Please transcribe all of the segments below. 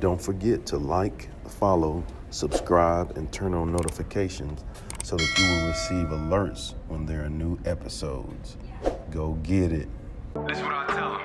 Don't forget to like, follow, subscribe, and turn on notifications so that you will receive alerts when there are new episodes. Go get it. This is what I tell them.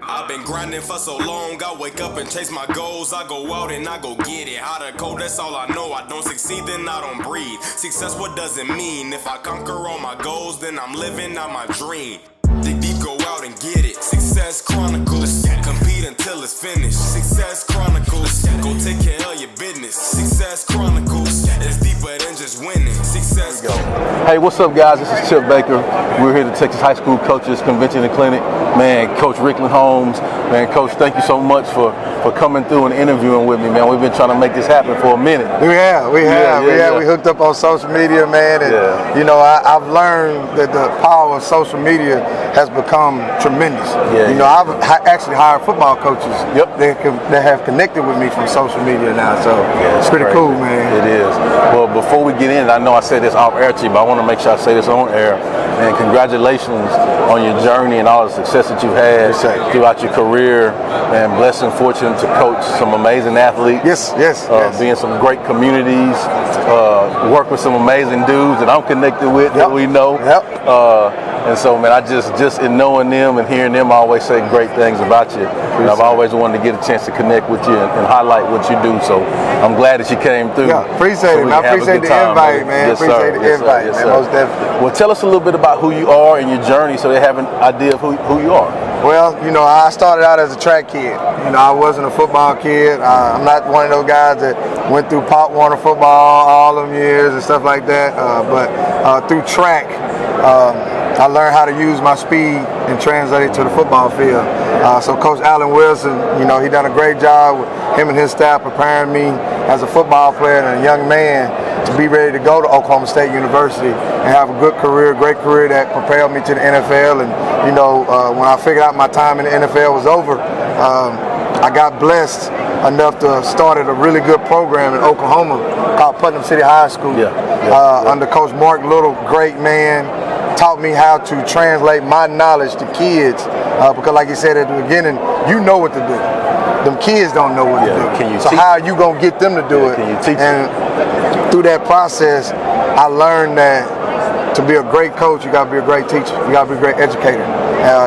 I've been grinding for so long, I wake up and chase my goals. I go out and I go get it. How to code, that's all I know. I don't succeed, then I don't breathe. Success, what does it mean? If I conquer all my goals, then I'm living out my dream. Dig deep, go out and get it. Success Chronicles. Compete until it's finished. Success Chronicles. Go take care of your business. Success Chronicles. It's deeper than just winning. Success. Hey, what's up, guys? This is Chip Baker. We're here at the Texas High School Coaches Convention and Clinic. Man, Coach Ricklan Holmes. Man, Coach, thank you so much for coming through and interviewing with me, man. We've been trying to make this happen for a minute. We have. We hooked up on social media, man, and you know, I've learned that the power of social media has become tremendous. I've actually hired football coaches that have connected with me from social media now, so it's pretty cool, man. It is. Well, before we get in, I know I said this off air to you, but I want to make sure I say this on air. And congratulations on your journey and all the success that you've had throughout your career, and blessed and fortunate to coach some amazing athletes. Yes. Be in some great communities, work with some amazing dudes that I'm connected with that we know. And so, man, I just in knowing them and hearing them always say great things about you. And I've always wanted to get a chance to connect with you and highlight what you do. So I'm glad that you came through. Yeah, appreciate it. I appreciate the invite, man. Yes, appreciate the invite, man. Most definitely. Well, tell us a little bit about who you are and your journey so they have an idea of who you are. Well, I started out as a track kid. I wasn't a football kid. I'm not one of those guys that went through Pop Warner football all them years and stuff like that. But through track, I learned how to use my speed and translate it to the football field. So Coach Allen Wilson, he done a great job with him and his staff preparing me as a football player and a young man to be ready to go to Oklahoma State University and have a good career, great career that propelled me to the NFL. And when I figured out my time in the NFL was over, I got blessed enough to start at a really good program in Oklahoma called Putnam City High School under Coach Mark Little, great man. Taught me how to translate my knowledge to kids because, like you said at the beginning, you know what to do. Them kids don't know what to do. So how are you gonna get them to do it? Can you teach and through that process, I learned that to be a great coach, you gotta be a great teacher. You gotta be a great educator.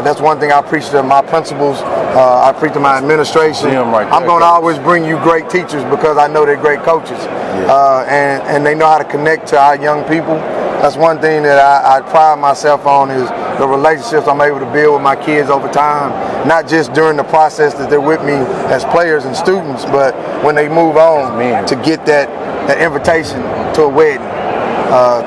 That's one thing I preach to my principals. I preach to my administration. I'm gonna always bring you great teachers because I know they're great coaches, and they know how to connect to our young people. That's one thing that I pride myself on is the relationships I'm able to build with my kids over time, not just during the process that they're with me as players and students, but when they move on to get that invitation to a wedding,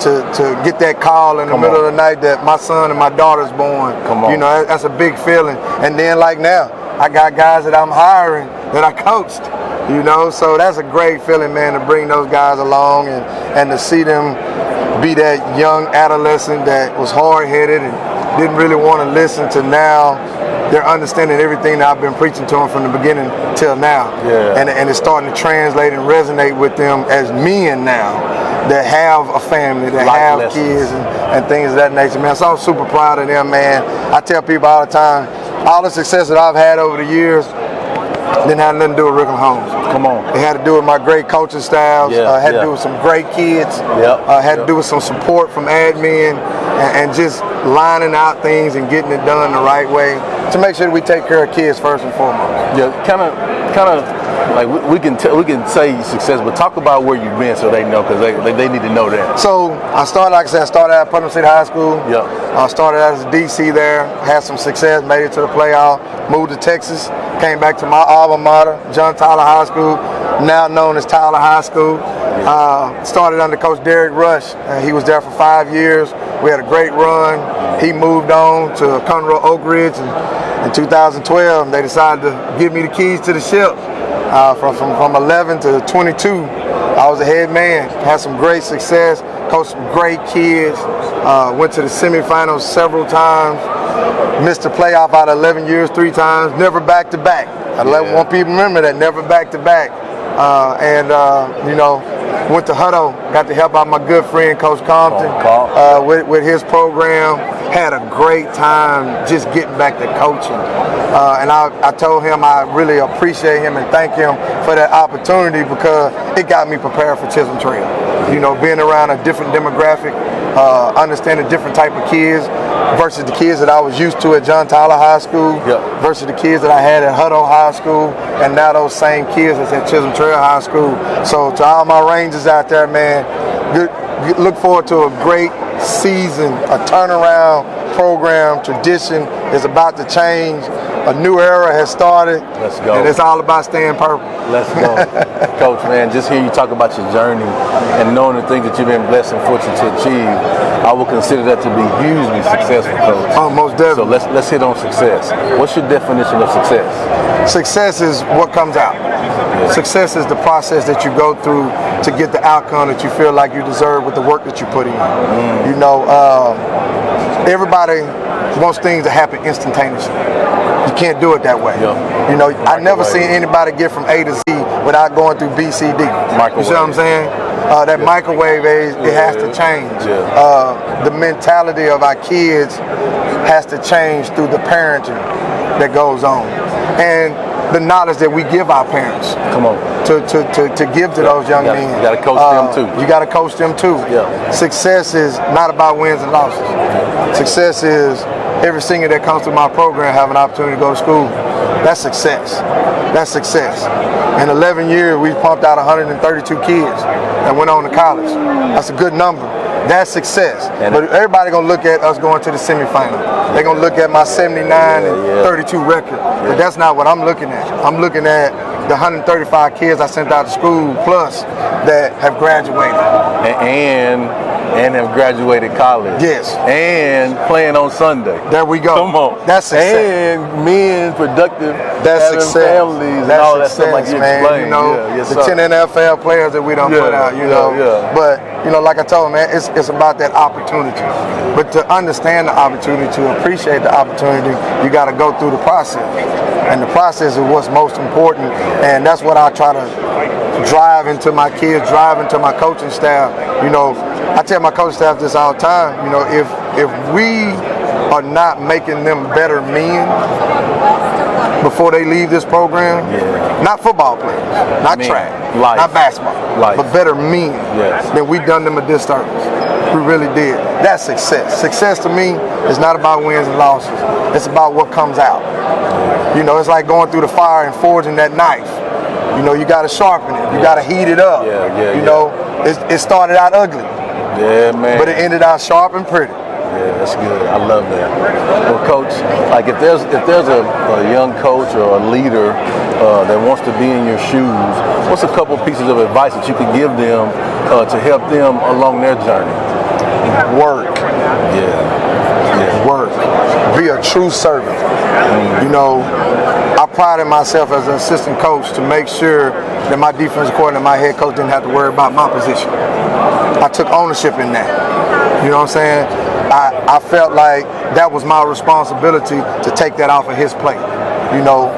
to get that call in the middle of the night that my son and my daughter's born. That's a big feeling. And then like now, I got guys that I'm hiring that I coached, so that's a great feeling, man, to bring those guys along and to see them be that young adolescent that was hard-headed and didn't really want to listen to now. They're understanding everything that I've been preaching to them from the beginning till now. And it's starting to translate and resonate with them as men now that have a family, that have kids and things of that nature, man. So I'm super proud of them, man. I tell people all the time, all the success that I've had over the years didn't have nothing to do with Ricklan Holmes. It had to do with my great coaching styles. Had to do with some great kids. Had to do with some support from admin and just lining out things and getting it done the right way to make sure that we take care of kids first and foremost. Kind of like we can say success, but talk about where you've been so they know, because they need to know that. So I started at Putnam City High School. I started as a DC there, had some success, made it to the playoff, moved to Texas, came back to my alma mater, John Tyler High School, now known as Tyler High School. Started under Coach Derek Rush. He was there for 5 years. We had a great run. He moved on to Conroe Oak Ridge, and in 2012 they decided to give me the keys to the ship. From 11 to 22, I was a head man. Had some great success, coached some great kids. Went to the semifinals several times. Missed the playoff out of 11 years 3 times. Never back to back. I want people to remember that, never back to back. Went to Hutto, got to help out my good friend Coach Compton with his program. Had a great time just getting back to coaching. And I told him I really appreciate him and thank him for that opportunity because it got me prepared for Chisolm Trail. You know, being around a different demographic, understanding different type of kids versus the kids that I was used to at John Tyler High School versus the kids that I had at Hutto High School, and now those same kids that's at Chisolm Trail High School. So to all my Rangers out there, man, look forward to a great season, a turnaround program. Tradition is about to change. A new era has started. Let's go. And it's all about staying purple. Let's go. Coach, man, just hearing you talk about your journey and knowing the things that you've been blessed and fortunate to achieve, I would consider that to be hugely successful, Coach. Oh, most definitely. So let's hit on success. What's your definition of success? Success is what comes out. Success is the process that you go through to get the outcome that you feel like you deserve with the work that you put in. You know, everybody wants things to happen instantaneously. You can't do it that way. You know, I never seen anybody get from A to Z without going through B, C, D. You see what I'm saying? That microwave age, it has to change. The mentality of our kids has to change through the parenting that goes on. And the knowledge that we give our parents. Come on. To give to those young men. You gotta coach them too. You gotta coach them too. Success is not about wins and losses. Success is every senior that comes to my program have an opportunity to go to school. That's success. That's success. In 11 years, we pumped out 132 kids that went on to college. That's a good number. That's success. But everybody gonna look at us going to the semifinal. They're gonna look at my 79 and 32 record. But that's not what I'm looking at. I'm looking at the 135 kids I sent out to school plus that have graduated. And have graduated college. Yes. And playing on Sunday. There we go. Come on. That's success. And men productive, that's having success. families That's and all success, that stuff like you man. explained. You know, the 10 NFL players that we don't put out, you know. But, you know, like I told man, it's about that opportunity. But to understand the opportunity, to appreciate the opportunity, you got to go through the process. And the process is what's most important. And that's what I try to drive into my kids, drive into my coaching staff. You know, I tell my coaching staff this all the time. You know, if we are not making them better men before they leave this program, not football players, not track, not basketball, but better men, then we've done them a disservice. We really did. That's success. Success to me is not about wins and losses. It's about what comes out. You know, it's like going through the fire and forging that knife. You know, you got to sharpen it. You got to heat it up. You know, it started out ugly. Man. But it ended out sharp and pretty. That's good. I love that. Well, Coach, like if there's a young coach or a leader that wants to be in your shoes, what's a couple pieces of advice that you could give them to help them along their journey? Work. Work. Be a true servant. You know, I prided myself as an assistant coach to make sure that my defensive coordinator and my head coach didn't have to worry about my position. I took ownership in that. You know what I'm saying? I felt like that was my responsibility to take that off of his plate. You know,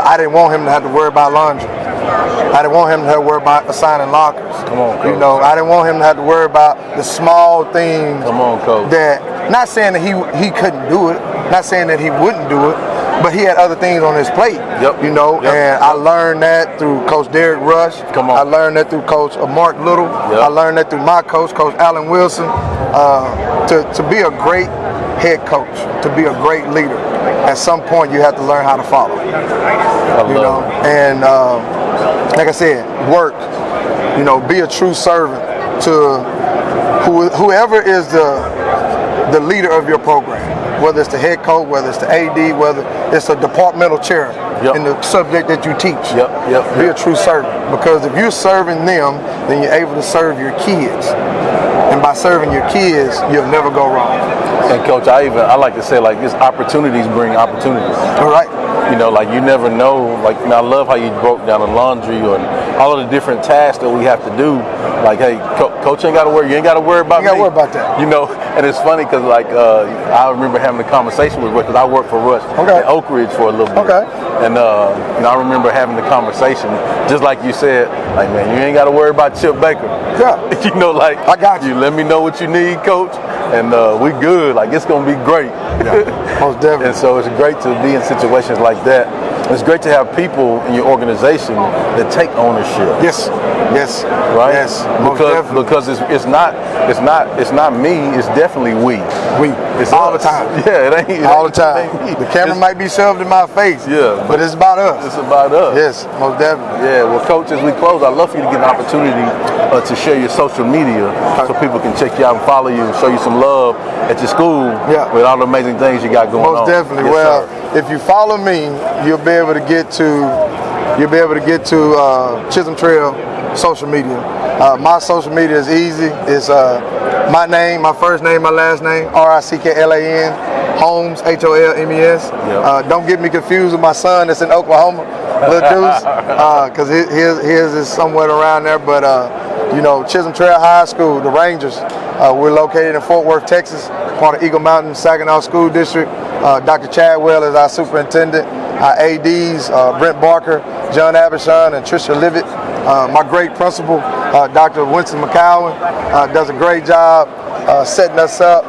I didn't want him to have to worry about laundry. I didn't want him to have to worry about assigning lockers. Come on, Coach. You know, I didn't want him to have to worry about the small things. Come on, Coach. That, not saying that he couldn't do it, not saying that he wouldn't do it, but he had other things on his plate. You know, and I learned that through Coach Derek Rush. I learned that through Coach Mark Little. I learned that through my coach, Coach Allen Wilson. To be a great head coach, to be a great leader, at some point you have to learn how to follow. You know, and like I said, work. You know, be a true servant to whoever is the leader of your program. Whether it's the head coach, whether it's the AD, whether it's a departmental chair in the subject that you teach. Be a true servant, because if you're serving them, then you're able to serve your kids. And by serving your kids, you'll never go wrong. And Coach, I like to say, like, these opportunities bring opportunities. All right. You know, like you never know. Like, I love how you broke down the laundry and all of the different tasks that we have to do. Like, hey, coach ain't got to worry. You ain't got to worry about me. You got to worry about that. You know, and it's funny because like I remember having a conversation with Rush because I worked for Rush at Oak Ridge for a little bit. Okay. And you know, I remember having the conversation, just like you said, like, man, you ain't got to worry about Chip Baker. Yeah. You know, like, I got you. Let me know what you need, coach, and we good. Like, it's gonna be great. Yeah, most definitely. And so it's great to be in situations like that. It's great to have people in your organization that take ownership. Yes. Yes. Right. Yes. Most definitely. Because it's not me. It's definitely we. It's all us. the time. Yeah, it ain't all the time. The camera it's, might be shoved in my face. Yeah, but it's about us. It's about us. Yes, most definitely. Yeah. Well, coach, as we close, I'd love for you to get an opportunity to share your social media so people can check you out and follow you and show you some love at your school with all the amazing things you got going on. Most definitely. Yes, well, sir. if you follow me, you'll be able to get to Chisolm Trail social media. My social media is easy. It's my name, my first name, my last name, Ricklan Holmes, Holmes. Don't get me confused with my son that's in Oklahoma, Lil Deuce, because his is somewhere around there. But you know, Chisolm Trail High School, the Rangers, we're located in Fort Worth, Texas, part of Eagle Mountain Saginaw School District. Dr. Chadwell is our superintendent. Our ADs, Brent Barker, John Abishon, and Trisha Livet. My great principal, Dr. Winston McCowan, does a great job setting us up.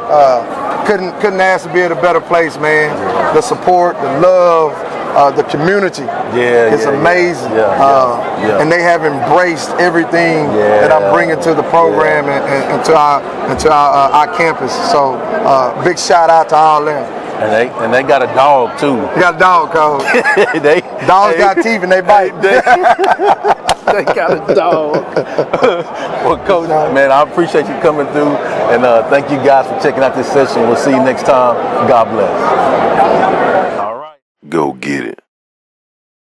Couldn't ask to be in a better place, man. The support, the love, the community. It's amazing. And they have embraced everything that I'm bringing to the program and to our campus. So big shout out to all them. And they got a dog too. They got a dog, Cole. Dogs got teeth and they bite. They got a dog. Well, Coach, man, I appreciate you coming through, and thank you guys for checking out this session. We'll see you next time. God bless. All right. Go get it.